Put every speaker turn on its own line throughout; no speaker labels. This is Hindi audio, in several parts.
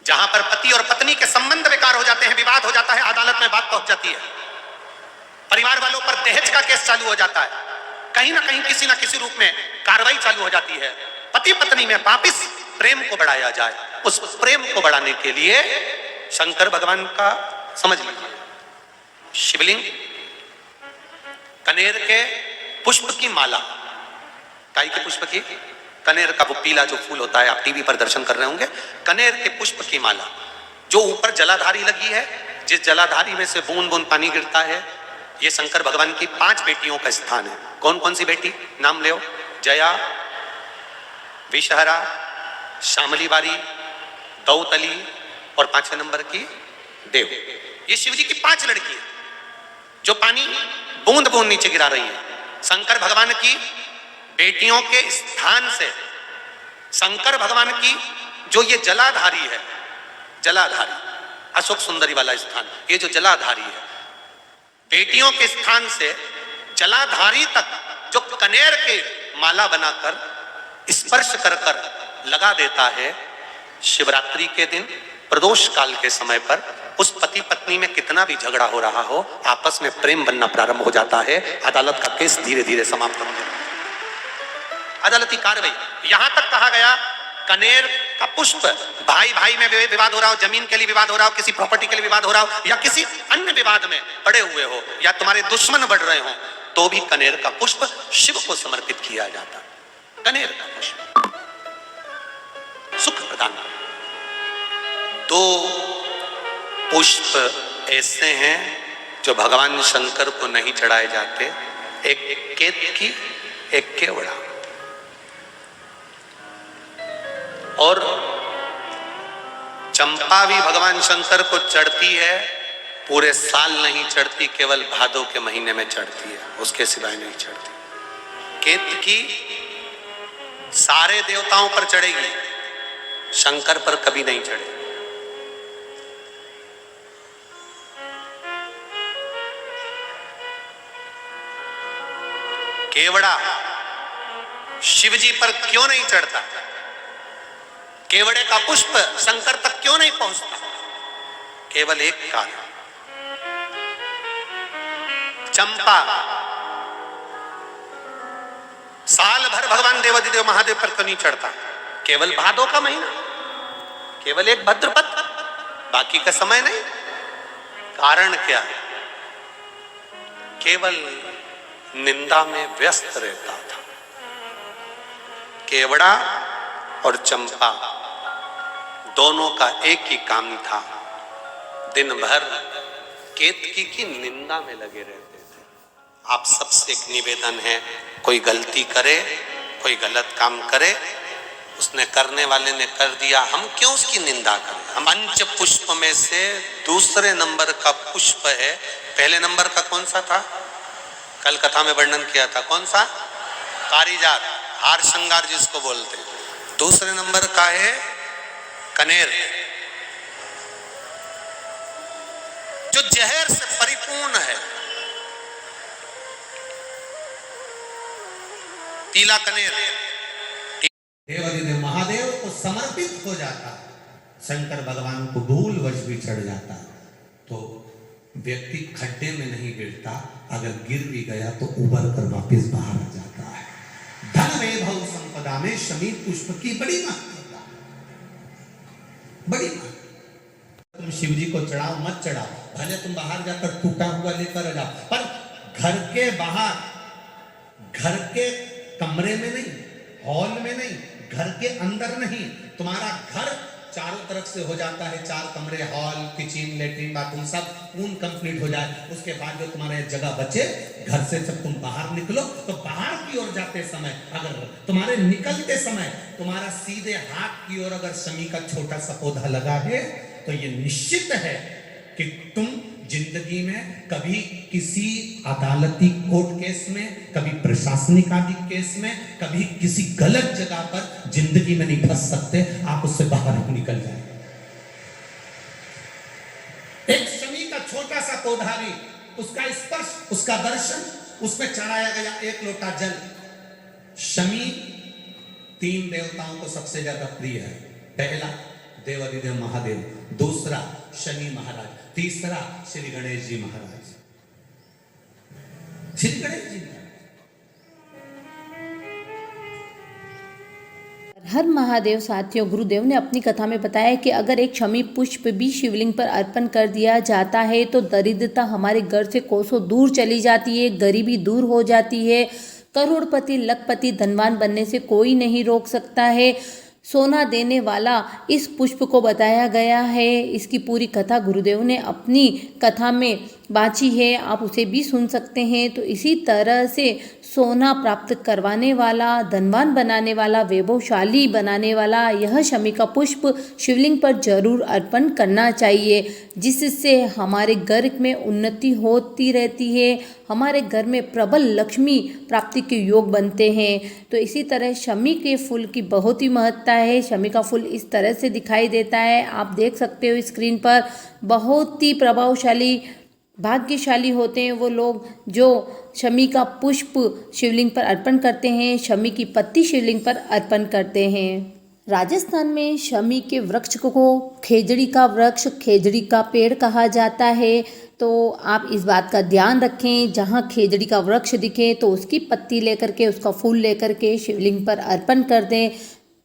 जहां पर पति और पत्नी के संबंध बेकार हो जाते हैं, विवाद हो जाता है, अदालत में बात पहुंच जाती है, परिवार वालों पर दहेज का केस चालू हो जाता है, कहीं ना कहीं किसी ना किसी रूप में कार्रवाई चालू हो जाती है, पति पत्नी में वापिस प्रेम को बढ़ाया जाए। उस प्रेम को बढ़ाने के लिए शंकर भगवान का समझ लीजिए, शिवलिंग, कनेर के पुष्प की माला, काई के पुष्प की, कनेर का वो पीला जो फूल होता है, आप टीवी पर दर्शन कर रहे होंगे, कनेर के पुष्प की माला, जो ऊपर जलाधारी लगी है, जिस जलाधारी में से बूंद बूंद पानी गिरता है, ये शंकर भगवान की 5 बेटियों का स्थान है। कौन कौन सी बेटी, नाम ले, जया, विषहरा, शामली बारी, दौतली और 5वें नंबर की देव। ये शिव जी की 5 लड़की है जो पानी बूंद बूंद नीचे गिरा रही है। शंकर भगवान की बेटियों के स्थान से शंकर भगवान की जो ये जलाधारी है, जलाधारी अशोक सुंदरी वाला स्थान, ये जो जलाधारी है, बेटियों के स्थान से जलाधारी तक जो कनेर के माला बनाकर स्पर्श कर कर लगा देता है, शिवरात्रि के दिन प्रदोष काल के समय पर उस पति पत्नी में कितना भी झगड़ा हो रहा हो, आपस में प्रेम बनना प्रारंभ हो जाता है। अदालत का केस धीरे धीरे समाप्त हो जाता है, अदालती कार्रवाई। यहां तक कहा गया कनेर का पुष्प, भाई भाई में विवाद हो रहा हो, जमीन के लिए विवाद हो रहा हो, किसी प्रॉपर्टी के लिए विवाद हो रहा हो, या किसी अन्य विवाद में पड़े हुए हो, या तुम्हारे दुश्मन बढ़ रहे हो, तो भी कनेर का पुष्प शिव को समर्पित किया जाता। कनेर का पुष्प सुख प्रदान। 2 पुष्प ऐसे हैं जो भगवान शंकर को नहीं चढ़ाए जाते, एक केतकी, एक केवड़ा। और चंपा भी भगवान शंकर को चढ़ती है, पूरे साल नहीं चढ़ती, केवल भादों के महीने में चढ़ती है, उसके सिवाय नहीं चढ़ती। केतकी सारे देवताओं पर चढ़ेगी, शंकर पर कभी नहीं चढ़ेगी। केवड़ा शिव जी पर क्यों नहीं चढ़ता, केवड़े का पुष्प शंकर तक क्यों नहीं पहुंचता? केवल एक कारण, चंपा साल भर भगवान देवादिदेव महादेव पर क्यों नहीं चढ़ता? केवल भादों का महीना, केवल एक भद्रपद, बाकी का समय नहीं। कारण क्या है? केवल निंदा में व्यस्त रहता था। केवड़ा और चंपा दोनों का एक ही काम था, दिन भर केतकी की निंदा में लगे रहते थे। आप सबसे एक निवेदन है, कोई गलती करे, कोई गलत काम करे, उसने करने वाले ने कर दिया, हम क्यों उसकी निंदा करें? हम पंच पुष्प में से दूसरे नंबर का पुष्प है। पहले नंबर का कौन सा था? कल कथा में वर्णन किया था, कौन सा? पारिजात, हार श्रृंगार जिसको बोलते हैं। दूसरे नंबर का है कनेर, जो जहर से परिपूर्ण है। पीला कनेर
देवादिदेव महादेव को समर्पित हो जाता, शंकर भगवान को भूलवश भी चढ़ जाता, तो व्यक्ति खड्डे में नहीं गिरता, अगर गिर भी गया तो उबर कर वापस बाहर आ जाता है। धन वैभव संपदा में शमी पुष्प की बड़ी महत्ता, बड़ी महत्ता। तुम शिव जी को चढ़ाओ मत चढ़ाओ, भले तुम बाहर जाकर टूटा हुआ लेकर आ जाओ, पर घर के बाहर, घर के कमरे में नहीं, हॉल में नहीं, घर के अंदर नहीं। तुम्हारा घर चारों तरफ से हो जाता है, 4 कमरे, हॉल, किचन, लेटरिन, बाथरूम सब पूर्ण कंप्लीट हो जाए, उसके बाद जो तुम्हारे जगह बचे, घर से जब तुम बाहर निकलो तो बाहर की ओर जाते समय, अगर तुम्हारे निकलते समय तुम्हारा सीधे हाथ की ओर अगर शमी का छोटा सा पौधा लगा है, तो ये निश्चित है कि तुम जिंदगी में कभी किसी अदालती कोर्ट केस में, कभी प्रशासनिक आदि केस में, कभी किसी गलत जगह पर जिंदगी में नहीं फंस सकते। आप उससे बाहर निकल जाए। एक शमी का छोटा सा पौधा भी, उसका स्पर्श, उसका दर्शन, उसमें चढ़ाया गया 1 लोटा जल। शमी 3 देवताओं को सबसे ज्यादा प्रिय है। पहला देवादिदेव महादेव, दूसरा शनि महाराज, तीसरा श्री गणेश जी महाराज। श्री गणेश जी महाराज।
हर महादेव साथियों, गुरुदेव ने अपनी कथा में बताया कि अगर एक शमी पुष्प भी शिवलिंग पर अर्पण कर दिया जाता है तो दरिद्रता हमारे घर से कोसों दूर चली जाती है, गरीबी दूर हो जाती है, करोड़पति लखपति धनवान बनने से कोई नहीं रोक सकता है। सोना देने वाला इस पुष्प को बताया गया है। इसकी पूरी कथा गुरुदेव ने अपनी कथा में बांची है, आप उसे भी सुन सकते हैं। तो इसी तरह से सोना प्राप्त करवाने वाला, धनवान बनाने वाला, वैभवशाली बनाने वाला यह शमी का पुष्प शिवलिंग पर जरूर अर्पण करना चाहिए, जिससे हमारे घर में उन्नति होती रहती है, हमारे घर में प्रबल लक्ष्मी प्राप्ति के योग बनते हैं। तो इसी तरह शमी के फूल की बहुत ही महत्ता है। शमी का फूल इस तरह से दिखाई देता है, आप देख सकते हो स्क्रीन पर। बहुत ही प्रभावशाली, भाग्यशाली होते हैं वो लोग जो शमी का पुष्प शिवलिंग पर अर्पण करते हैं, शमी की पत्ती शिवलिंग पर अर्पण करते हैं। राजस्थान में शमी के वृक्ष को खेजड़ी का वृक्ष, खेजड़ी का पेड़ कहा जाता है। तो आप इस बात का ध्यान रखें, जहाँ खेजड़ी का वृक्ष दिखे तो उसकी पत्ती लेकर के, उसका फूल लेकर के शिवलिंग पर अर्पण कर दें,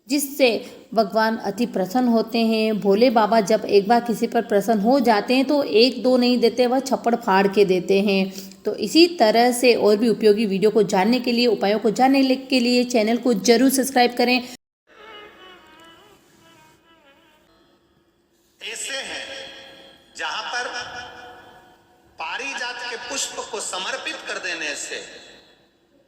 जिससे भगवान अति प्रसन्न होते हैं। भोले बाबा जब एक बार किसी पर प्रसन्न हो जाते हैं तो एक दो नहीं देते, वह छप्पड़ फाड़ के देते हैं। तो इसी तरह से और भी उपयोगी वीडियो को जानने के लिए, उपायों को जानने के लिए चैनल को जरूर सब्सक्राइब करें।
ऐसे हैं जहां पर पारिजात के पुष्प को समर्पित कर देने से,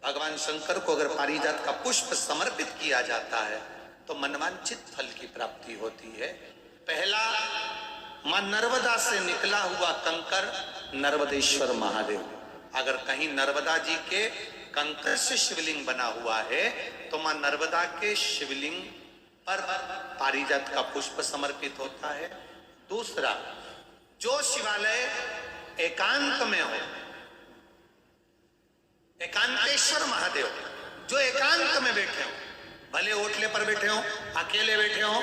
भगवान शंकर को अगर पारिजात का पुष्प समर्पित किया जाता है तो मनवांछित फल की प्राप्ति होती है। पहला, मां नर्मदा से निकला हुआ कंकर नर्मदेश्वर महादेव। अगर कहीं नर्मदा जी के कंकर से शिवलिंग बना हुआ है तो मां नर्मदा के शिवलिंग पर पारिजात का पुष्प समर्पित होता है। दूसरा, जो शिवालय एकांत में हो, एकांतेश्वर महादेव जो एकांत में बैठे हो, भले ओटले पर बैठे हो, अकेले बैठे हो,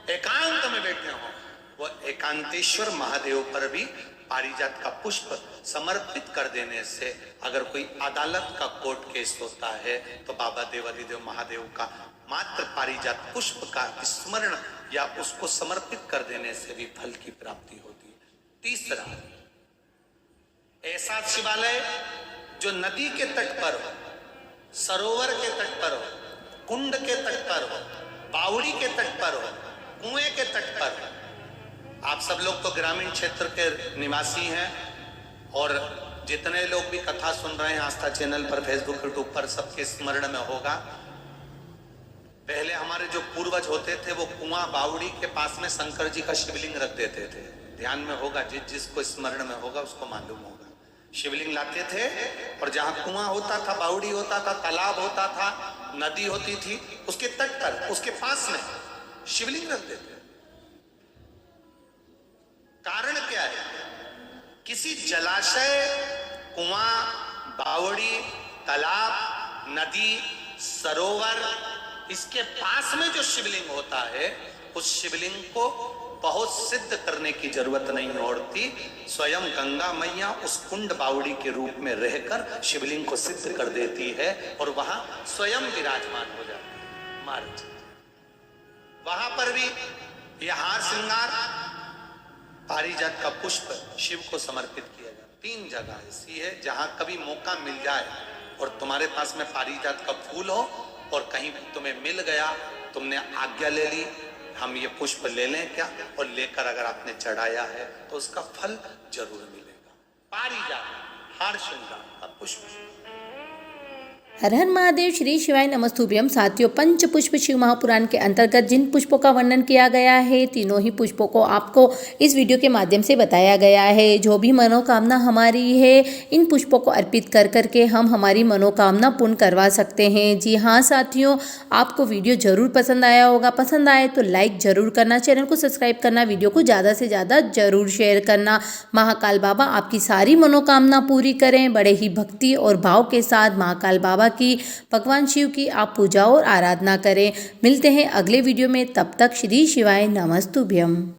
एकांत में बैठे हो, वो एकांतेश्वर महादेव पर भी पारिजात का पुष्प समर्पित कर देने से, अगर कोई अदालत का कोर्ट केस होता है तो बाबा देवादिदेव महादेव का मात्र पारिजात पुष्प का स्मरण या उसको समर्पित कर देने से भी फल की प्राप्ति होती है। तीसरा, ऐसा शिवालय जो नदी के तट पर हो, सरोवर के तट पर हो, कुंड के तट पर हो, बावड़ी के तट पर हो, कुएं के तट पर हो। आप सब लोग तो ग्रामीण क्षेत्र के निवासी हैं और जितने लोग भी कथा सुन रहे हैं आस्था चैनल पर, फेसबुक, यूट्यूब पर, सबके स्मरण में होगा, पहले हमारे जो पूर्वज होते थे वो कुआं बावड़ी के पास में शंकर जी का शिवलिंग रख देते थे। ध्यान में होगा, जिसको स्मरण में होगा उसको मालूम होगा। शिवलिंग लाते थे और जहां कुआं होता था, बावड़ी होता था, तालाब होता था, नदी होती थी, उसके तट पर, उसके पास में शिवलिंग रख देते। कारण क्या है? किसी जलाशय, कुआं, बावड़ी, तालाब, नदी, सरोवर, इसके पास में जो शिवलिंग होता है उस शिवलिंग को बहुत सिद्ध करने की जरूरत नहीं होती। स्वयं गंगा मैया उस कुंड बावड़ी के रूप में रहकर शिवलिंग को सिद्ध कर देती है और वहां स्वयं विराजमान हो जाती है महाराज। वहां पर भी यह हार श्रृंगार, पारिजात का पुष्प शिव को समर्पित किया जाता। 3 जगह ऐसी है जहां कभी मौका मिल जाए और तुम्हारे पास में पारिजात का फूल हो और कहीं तुम्हें मिल गया, तुमने आज्ञा ले ली, हम ये पुष्प ले लें क्या, और लेकर अगर आपने चढ़ाया है तो उसका फल जरूर मिलेगा। पारिजात, हार श्रृंगार का पुष्प।
हर हर महादेव, श्री शिवाय नमस्तुभ्यम। साथियों, पंच पुष्प शिव महापुराण के अंतर्गत जिन पुष्पों का वर्णन किया गया है, तीनों ही पुष्पों को आपको इस वीडियो के माध्यम से बताया गया है। जो भी मनोकामना हमारी है, इन पुष्पों को अर्पित कर करके हम हमारी मनोकामना पूर्ण करवा सकते हैं। जी हाँ साथियों, आपको वीडियो जरूर पसंद आया होगा। पसंद आए तो लाइक जरूर करना, चैनल को सब्सक्राइब करना, वीडियो को ज़्यादा से ज़्यादा जरूर शेयर करना। महाकाल बाबा आपकी सारी मनोकामना पूरी करें। बड़े ही भक्ति और भाव के साथ महाकाल बाबा सुबह की भगवान शिव की आप पूजा और आराधना करें। मिलते हैं अगले वीडियो में, तब तक श्री शिवाय नमस्तुभ्यम।